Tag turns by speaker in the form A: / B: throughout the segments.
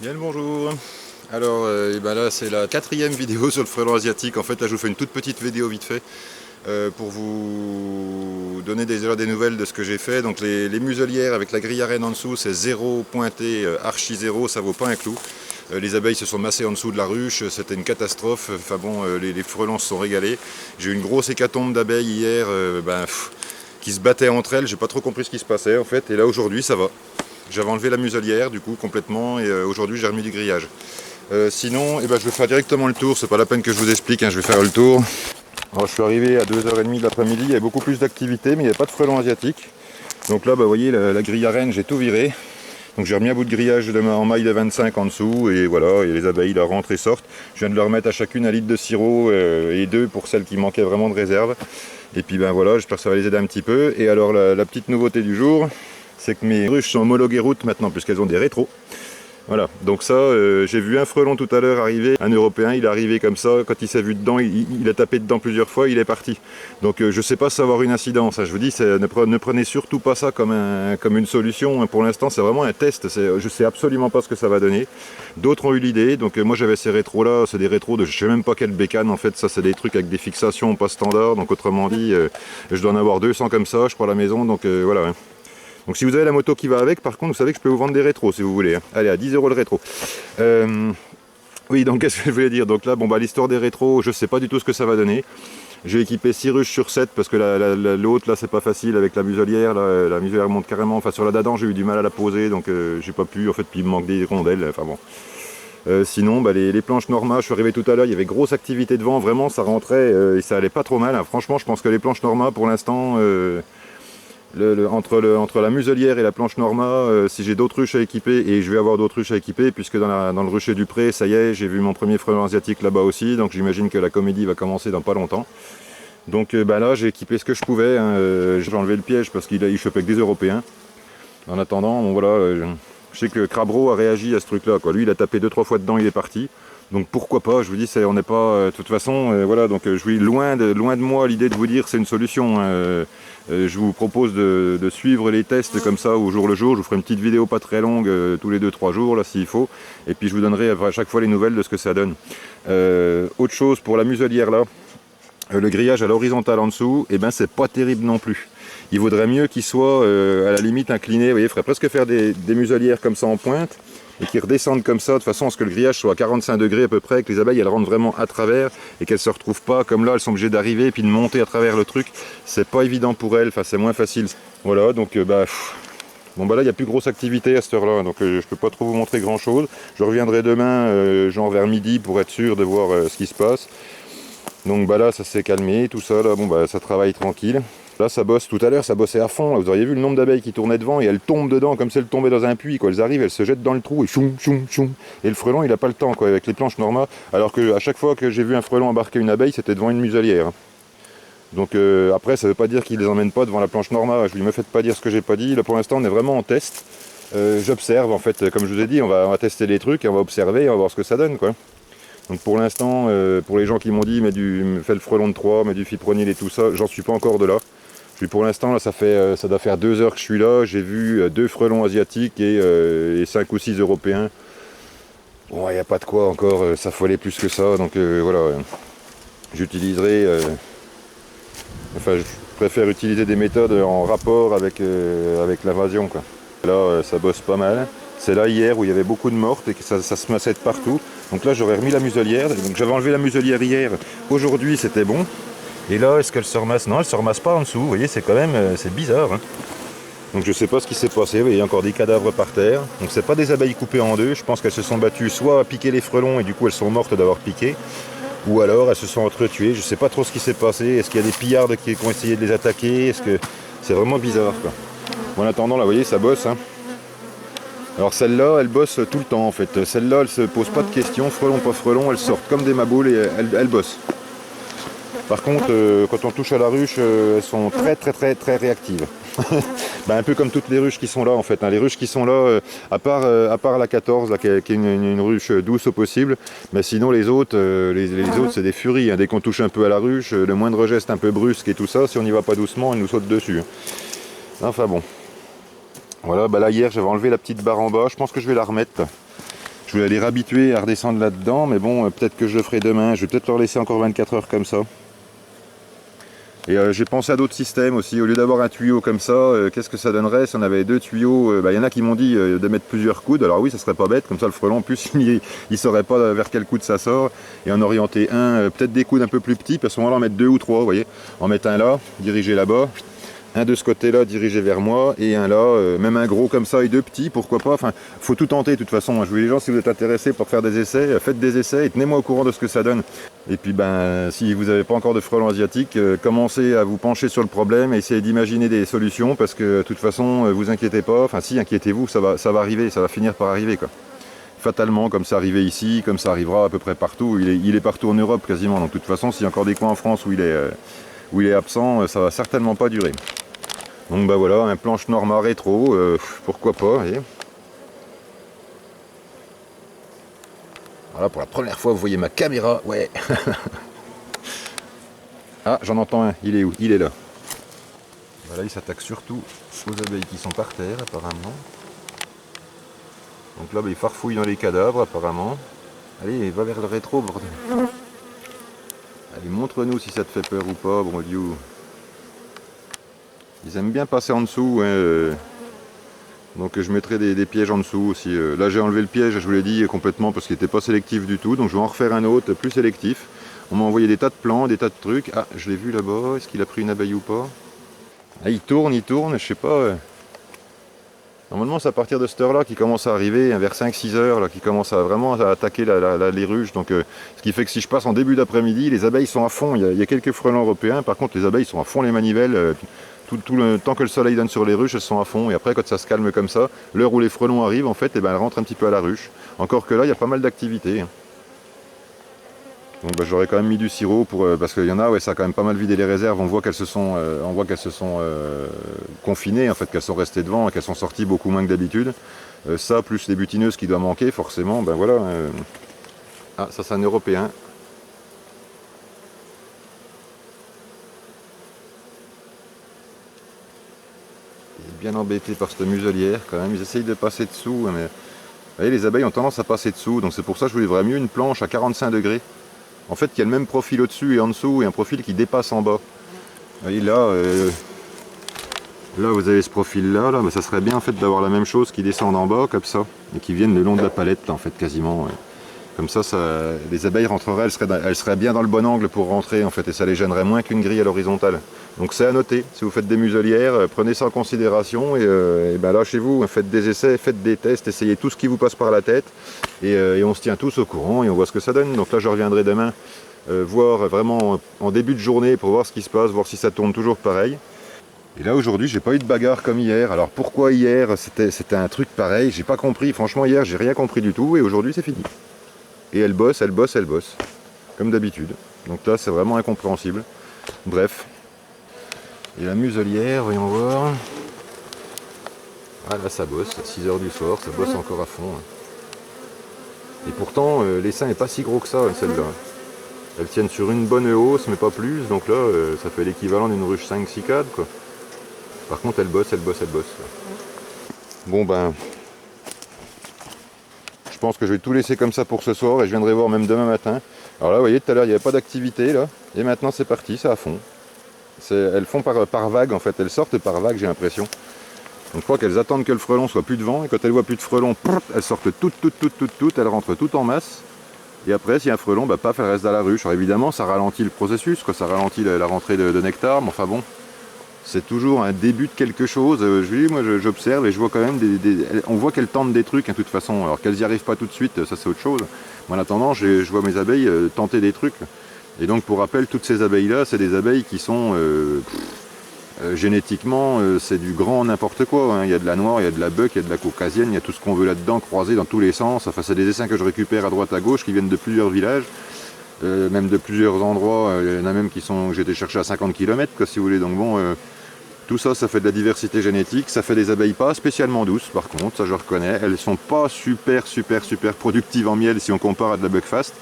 A: Bien le bonjour. Alors là c'est la quatrième vidéo sur le frelon asiatique. En fait là je vous fais une toute petite vidéo vite fait pour vous donner déjà des nouvelles de ce que j'ai fait. Donc les muselières avec la grille à reine en dessous, c'est zéro pointé, archi zéro, ça vaut pas un clou. Les abeilles se sont massées en dessous de la ruche, c'était une catastrophe. Enfin bon, les frelons se sont régalés. J'ai eu une grosse hécatombe d'abeilles hier qui se battaient entre elles. J'ai pas trop compris ce qui se passait en fait. Et là aujourd'hui ça va. J'avais enlevé la muselière du coup complètement et aujourd'hui j'ai remis du grillage. Sinon, je vais faire directement le tour, c'est pas la peine que je vous explique, hein, je vais faire le tour. Alors, je suis arrivé à 2h30 de l'après-midi, il y avait beaucoup plus d'activité mais il n'y avait pas de frelons asiatiques. Donc là, vous voyez, la grille à reine, j'ai tout viré. Donc j'ai remis un bout de grillage en maille de 25 en dessous et voilà, et les abeilles là rentrent et sortent. Je viens de leur mettre à chacune 1 litre de sirop et 2 pour celles qui manquaient vraiment de réserve. Et puis ben voilà, j'espère que ça va les aider un petit peu. Et alors la petite nouveauté du jour, c'est que mes ruches sont homologuées route maintenant puisqu'elles ont des rétros. Voilà, donc ça, j'ai vu un frelon tout à l'heure arriver, un européen, il est arrivé comme ça, quand il s'est vu dedans, il a tapé dedans plusieurs fois, il est parti. Donc je ne sais pas si ça va avoir une incidence, hein. Je vous dis, ne prenez surtout pas ça comme une solution, hein. Pour l'instant c'est vraiment un test, je ne sais absolument pas ce que ça va donner. D'autres ont eu l'idée, donc moi j'avais ces rétros là, c'est des rétros de je ne sais même pas quelle bécane, en fait ça c'est des trucs avec des fixations pas standards, donc autrement dit, je dois en avoir 200 comme ça, je crois à la maison, donc voilà. Hein. Donc si vous avez la moto qui va avec, par contre, vous savez que je peux vous vendre des rétros si vous voulez. Hein. Allez, à 10 € le rétro. Oui, donc qu'est-ce que je voulais dire? Donc là, l'histoire des rétros, je ne sais pas du tout ce que ça va donner. J'ai équipé 6 ruches sur 7 parce que l'autre, là, c'est pas facile avec la muselière. Là, la muselière monte carrément. Enfin, sur la d'Adam, j'ai eu du mal à la poser, donc j'ai pas pu. En fait, puis il me manque des rondelles. Enfin bon. Sinon, les planches Norma, je suis arrivé tout à l'heure, il y avait grosse activité devant. Vraiment, ça rentrait et ça allait pas trop mal. Hein. Franchement, je pense que les planches Norma, pour l'instant... entre la muselière et la planche Norma, si j'ai d'autres ruches à équiper, et je vais avoir d'autres ruches à équiper, puisque dans le rucher du Pré, ça y est, j'ai vu mon premier frelon asiatique là-bas aussi, donc j'imagine que la comédie va commencer dans pas longtemps. Donc là, j'ai équipé ce que je pouvais, hein, j'ai enlevé le piège parce qu'il chopait que des Européens. En attendant, bon, voilà, je sais que Crabro a réagi à ce truc-là, quoi. Lui, il a tapé 2-3 fois dedans, il est parti. Donc pourquoi pas, je vous dis, on n'est pas... de toute façon, voilà, donc je suis loin de moi l'idée de vous dire c'est une solution. Hein. Je vous propose de suivre les tests comme ça au jour le jour. Je vous ferai une petite vidéo pas très longue tous les 2-3 jours là s'il faut. Et puis je vous donnerai à chaque fois les nouvelles de ce que ça donne. Autre chose pour la muselière là, le grillage à l'horizontale en dessous, et ben c'est pas terrible non plus. Il vaudrait mieux qu'il soit à la limite incliné. Vous voyez, il faudrait presque faire des muselières comme ça en pointe et qui redescendent comme ça de façon à ce que le grillage soit à 45 degrés à peu près, que les abeilles elles rentrent vraiment à travers et qu'elles se retrouvent pas comme là, elles sont obligées d'arriver et puis de monter à travers le truc. C'est pas évident pour elles, enfin c'est moins facile. Voilà, donc là il n'y a plus grosse activité à cette heure là, donc je peux pas trop vous montrer grand chose. Je reviendrai demain genre vers midi pour être sûr de voir ce qui se passe. Donc là ça s'est calmé, tout ça là, ça travaille tranquille. Là ça bosse, tout à l'heure ça bossait à fond, là. Vous auriez vu le nombre d'abeilles qui tournaient devant et elles tombent dedans comme si elles tombaient dans un puits, quoi. Elles arrivent, elles se jettent dans le trou et choum choum choum. Et le frelon il a pas le temps quoi, avec les planches Norma, alors que à chaque fois que j'ai vu un frelon embarquer une abeille c'était devant une muselière. Donc après ça veut pas dire qu'ils les emmènent pas devant la planche Norma, je lui me faites pas dire ce que j'ai pas dit, là pour l'instant on est vraiment en test. J'observe en fait, comme je vous ai dit, on va tester les trucs et on va observer, on va voir ce que ça donne quoi. Donc pour l'instant, pour les gens qui m'ont dit fais le frelon de 3, mets du fipronil et tout ça, j'en suis pas encore de là. Pour l'instant, là, ça doit faire 2 heures que je suis là. J'ai vu 2 frelons asiatiques et 5 ou 6 européens. Bon, il n'y a pas de quoi encore s'affoler plus que ça. Donc voilà, j'utiliserai... je préfère utiliser des méthodes en rapport avec l'invasion. Là, ça bosse pas mal. C'est là hier où il y avait beaucoup de mortes et que ça se massait de partout. Donc là, j'aurais remis la muselière. Donc j'avais enlevé la muselière hier. Aujourd'hui, c'était bon. Et là, est-ce qu'elle se remasse? Non, elle se remasse pas en dessous. Vous voyez, c'est quand même c'est bizarre. Hein. Donc je sais pas ce qui s'est passé. Vous voyez, il y a encore des cadavres par terre. Donc c'est pas des abeilles coupées en deux. Je pense qu'elles se sont battues soit à piquer les frelons et du coup elles sont mortes d'avoir piqué, ou alors elles se sont entretuées. Je sais pas trop ce qui s'est passé. Est-ce qu'il y a des pillards qui ont essayé de les attaquer? Est-ce que c'est vraiment bizarre quoi. Bon, en attendant, là, vous voyez, ça bosse. Hein. Alors celle-là, elle bosse tout le temps en fait. Celle-là, elle se pose pas de questions. Frelon, pas frelon, elles sortent comme des maboules et elles bossent. Par contre, quand on touche à la ruche, elles sont très réactives. Un peu comme toutes les ruches qui sont là en fait. Hein. Les ruches qui sont là, à part la 14, là, qui est une ruche douce au possible, mais sinon les autres, les autres c'est des furies. Hein. Dès qu'on touche un peu à la ruche, le moindre geste un peu brusque et tout ça, si on n'y va pas doucement, elles nous sautent dessus. Hein. Enfin bon. Voilà, là hier j'avais enlevé la petite barre en bas, je pense que je vais la remettre. Je voulais les réhabituer à redescendre là-dedans, mais bon, peut-être que je le ferai demain. Je vais peut-être leur laisser encore 24 heures comme ça. Et j'ai pensé à d'autres systèmes aussi. Au lieu d'avoir un tuyau comme ça, qu'est-ce que ça donnerait si on avait deux tuyaux? Y en a qui m'ont dit de mettre plusieurs coudes. Alors oui, ça serait pas bête, comme ça le frelon, en plus, il saurait pas vers quel coude ça sort. Et en orienter un, peut-être des coudes un peu plus petits, puis à ce moment-là, en mettre deux ou trois, vous voyez. En mettre un là, dirigé là-bas. Un de ce côté-là dirigé vers moi et un là, même un gros comme ça et deux petits, pourquoi pas. Enfin, faut tout tenter de toute façon. Je vous dis les gens, si vous êtes intéressés pour faire des essais, faites des essais et tenez-moi au courant de ce que ça donne. Et puis ben, si vous n'avez pas encore de frelons asiatiques, commencez à vous pencher sur le problème et essayez d'imaginer des solutions parce que de toute façon, vous inquiétez pas. Enfin si, inquiétez-vous, ça va arriver, ça va finir par arriver quoi. Fatalement, comme ça arrivait ici, comme ça arrivera à peu près partout. Il est partout en Europe quasiment. Donc de toute façon, s'il y a encore des coins en France où il est absent, ça va certainement pas durer. Donc bah voilà, un planche Norma rétro, pourquoi pas, voyez. Voilà, pour la première fois, vous voyez ma caméra, ouais. Ah, j'en entends un, il est où? Il est là. Voilà, il s'attaque surtout aux abeilles qui sont par terre, apparemment. Donc là, bah, il farfouille dans les cadavres, apparemment. Allez, va vers le rétro, bordel. Allez, montre-nous si ça te fait peur ou pas, bon Dieu. Ils aiment bien passer en dessous, hein. Donc je mettrai des pièges en dessous aussi. Là j'ai enlevé le piège, je vous l'ai dit, complètement parce qu'il n'était pas sélectif du tout. Donc je vais en refaire un autre, plus sélectif. On m'a envoyé des tas de plans, des tas de trucs. Ah, je l'ai vu là-bas, est-ce qu'il a pris une abeille ou pas? Ah, il tourne, je sais pas. Normalement c'est à partir de cette heure-là qu'il commence à arriver, vers 5-6 heures, là, qu'il commence à vraiment à attaquer les ruches. Donc ce qui fait que si je passe en début d'après-midi, les abeilles sont à fond. Il y a quelques frelons européens, par contre les abeilles sont à fond les manivelles. Tout le temps que le soleil donne sur les ruches, elles sont à fond. Et après, quand ça se calme comme ça, l'heure où les frelons arrivent, en fait, eh ben, elles rentrent un petit peu à la ruche. Encore que là, il y a pas mal d'activités. Donc, bah, j'aurais quand même mis du sirop parce qu'il y en a, ouais, ça a quand même pas mal vidé les réserves. On voit qu'elles se sont, confinées, en fait, qu'elles sont restées devant et qu'elles sont sorties beaucoup moins que d'habitude. Ça, plus les butineuses qui doivent manquer, forcément, ben voilà. Ah, ça, c'est un européen. Bien embêté par cette muselière quand même, ils essayent de passer dessous, mais vous voyez, les abeilles ont tendance à passer dessous, donc c'est pour ça que je voulais vraiment mieux une planche à 45 degrés. En fait, qui a le même profil au-dessus et en dessous, et un profil qui dépasse en bas. Vous voyez, là vous avez ce profil-là, mais ça serait bien en fait d'avoir la même chose qui descende en bas, comme ça, et qui viennent le long de la palette, en fait, quasiment. Comme ça, les abeilles rentreraient, elles seraient bien dans le bon angle pour rentrer, en fait, et ça les gênerait moins qu'une grille à l'horizontale. Donc c'est à noter, si vous faites des muselières, prenez ça en considération et ben lâchez-vous, faites des essais, faites des tests, essayez tout ce qui vous passe par la tête et on se tient tous au courant et on voit ce que ça donne. Donc là je reviendrai demain voir vraiment en début de journée pour voir ce qui se passe, voir si ça tourne toujours pareil. Et là aujourd'hui j'ai pas eu de bagarre comme hier. Alors pourquoi hier c'était un truc pareil, j'ai pas compris, franchement hier j'ai rien compris du tout et aujourd'hui c'est fini. Et elle bosse, comme d'habitude. Donc là c'est vraiment incompréhensible. Bref. Et la muselière, voyons voir. Ah là ça bosse, à 6 h du soir, ça bosse encore à fond. Et pourtant l'essaim n'est pas si gros que ça, celle-là. Elles tiennent sur une bonne hausse, mais pas plus, donc là ça fait l'équivalent d'une ruche 5-6 cadres quoi. Par contre elle bosse. Bon ben, je pense que je vais tout laisser comme ça pour ce soir et je viendrai voir même demain matin. Alors là vous voyez tout à l'heure il n'y avait pas d'activité là, et maintenant c'est parti, c'est à fond. Elles font par vague en fait, elles sortent par vague j'ai l'impression. Donc je crois qu'elles attendent que le frelon soit plus devant et quand elles voient plus de frelons, elles sortent toutes, elles rentrent toutes en masse. Et après s'il y a un frelon, bah paf, elles restent dans la ruche. Alors évidemment ça ralentit le processus, quoi, ça ralentit la rentrée de nectar, mais enfin bon, c'est toujours un début de quelque chose. Moi j'observe et je vois quand même on voit qu'elles tentent des trucs de toute façon, alors qu'elles n'y arrivent pas tout de suite, ça c'est autre chose. Mais en attendant je vois mes abeilles tenter des trucs. Et donc pour rappel, toutes ces abeilles-là, c'est des abeilles qui sont génétiquement, c'est du grand n'importe quoi. Hein. Il y a de la noire, il y a de la buck, il y a de la caucasienne, il y a tout ce qu'on veut là-dedans, croisé dans tous les sens. Enfin, c'est des essaims que je récupère à droite à gauche, qui viennent de plusieurs villages, même de plusieurs endroits. Il y en a même que j'ai été chercher à 50 km, quoi, si vous voulez. Donc bon, tout ça, ça fait de la diversité génétique. Ça fait des abeilles pas spécialement douces, par contre, ça je reconnais. Elles sont pas super productives en miel si on compare à de la buckfast.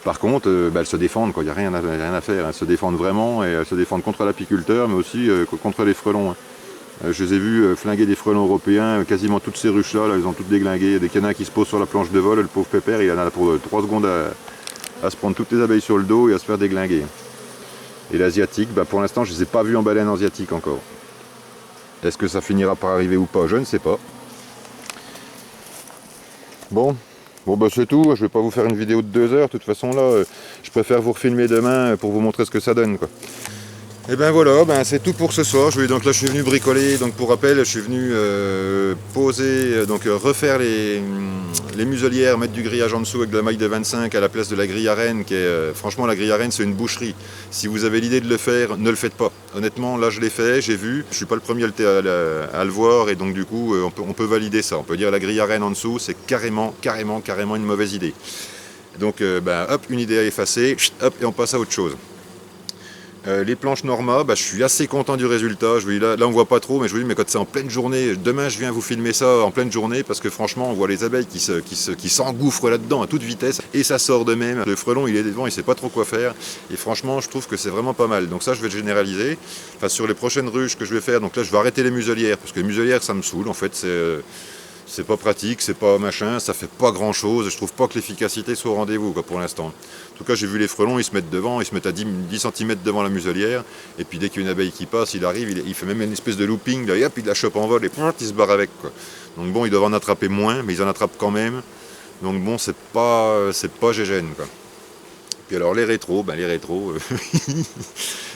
A: Par contre, elles se défendent, il n'y a rien à faire, elles se défendent vraiment et elles se défendent contre l'apiculteur mais aussi contre les frelons. Je les ai vus flinguer des frelons européens, quasiment toutes ces ruches là, ils ont toutes déglingué. Dès qu'il y en a un qui se pose sur la planche de vol, le pauvre pépère, il en a pour 3 secondes à se prendre toutes les abeilles sur le dos et à se faire déglinguer. Et l'asiatique, bah pour l'instant je ne les ai pas vus en baleine asiatique encore. Est-ce que ça finira par arriver ou pas? Je ne sais pas. Bon bah c'est tout, je ne vais pas vous faire une vidéo de 2 heures, de toute façon là, je préfère vous refilmer demain pour vous montrer ce que ça donne, quoi. Et ben voilà, c'est tout pour ce soir. Donc là je suis venu bricoler, donc pour rappel je suis venu poser, refaire les muselières, mettre du grillage en dessous avec de la maille de 25 à la place de la grille à renne qui est, franchement la grille à renne c'est une boucherie. Si vous avez l'idée de le faire, ne le faites pas. Honnêtement là je l'ai fait, j'ai vu, je suis pas le premier à le voir et donc du coup on peut valider ça. On peut dire la grille à renne en dessous c'est carrément une mauvaise idée. Donc hop, une idée à effacer, hop et on passe à autre chose. Les planches Norma, je suis assez content du résultat. Je vous dis, là on voit pas trop, mais je vous dis, mais quand c'est en pleine journée, demain je viens vous filmer ça en pleine journée parce que franchement on voit les abeilles qui s'engouffrent là-dedans à toute vitesse et ça sort de même. Le frelon il est devant, il sait pas trop quoi faire et franchement je trouve que c'est vraiment pas mal. Donc ça je vais le généraliser. Enfin, sur les prochaines ruches que je vais faire, donc là je vais arrêter les muselières parce que les muselières ça me saoule en fait. C'est pas pratique, c'est pas machin, ça fait pas grand chose, je trouve pas que l'efficacité soit au rendez-vous pour l'instant. En tout cas j'ai vu les frelons, ils se mettent devant, ils se mettent à 10 cm devant la muselière, et puis dès qu'il y a une abeille qui passe, il arrive, il fait même une espèce de looping, là, et hop, il la chope en vol et il se barre avec, quoi. Donc bon, ils doivent en attraper moins, mais ils en attrapent quand même, donc bon, c'est pas gégène, quoi. Puis alors les rétros,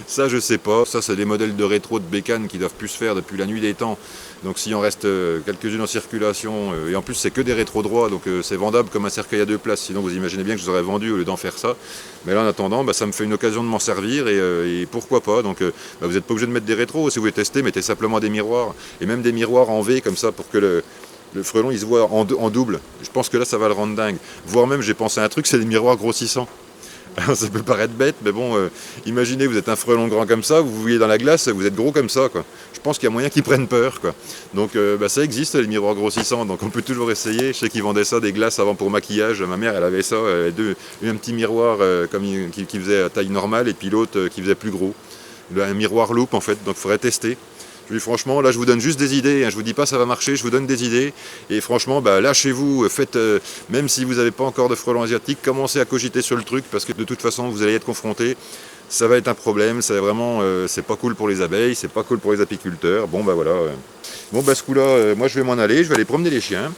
A: ça je sais pas, ça c'est des modèles de rétro de bécane qui doivent plus se faire depuis la nuit des temps. Donc s'il en reste quelques-unes en circulation, et en plus c'est que des rétros droits, donc c'est vendable comme un cercueil à 2 places, sinon vous imaginez bien que je vous aurais vendu au lieu d'en faire ça. Mais là en attendant, ça me fait une occasion de m'en servir et pourquoi pas. Donc vous n'êtes pas obligé de mettre des rétros, si vous voulez tester, mettez simplement des miroirs, et même des miroirs en V comme ça pour que le frelon il se voit en double. Je pense que là ça va le rendre dingue. Voire même j'ai pensé à un truc, c'est des miroirs grossissants. Alors, ça peut paraître bête, mais bon, imaginez, vous êtes un frelon grand comme ça, vous vous voyez dans la glace, vous êtes gros comme ça, quoi. Je pense qu'il y a moyen qu'ils prennent peur, quoi. Donc ça existe, les miroirs grossissants, donc on peut toujours essayer. Je sais qu'ils vendaient ça, des glaces avant pour maquillage. Ma mère, elle avait ça, un petit miroir qui faisait à taille normale, et puis l'autre qui faisait plus gros. Un miroir loupe, en fait, donc il faudrait tester. Je dis franchement, là je vous donne juste des idées, hein. Je vous dis pas ça va marcher, je vous donne des idées. Et franchement, lâchez-vous, faites, même si vous n'avez pas encore de frelons asiatiques, commencez à cogiter sur le truc, parce que de toute façon vous allez être confrontés. Ça va être un problème, c'est vraiment, c'est pas cool pour les abeilles, c'est pas cool pour les apiculteurs. Bon voilà. Bon ce coup-là, moi je vais m'en aller, je vais aller promener les chiens.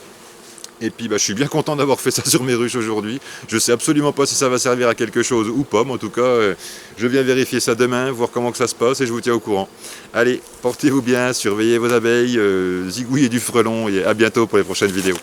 A: Et puis je suis bien content d'avoir fait ça sur mes ruches aujourd'hui. Je sais absolument pas si ça va servir à quelque chose ou pas, mais en tout cas, je viens vérifier ça demain, voir comment que ça se passe et je vous tiens au courant. Allez, portez-vous bien, surveillez vos abeilles, zigouillez du frelon et à bientôt pour les prochaines vidéos.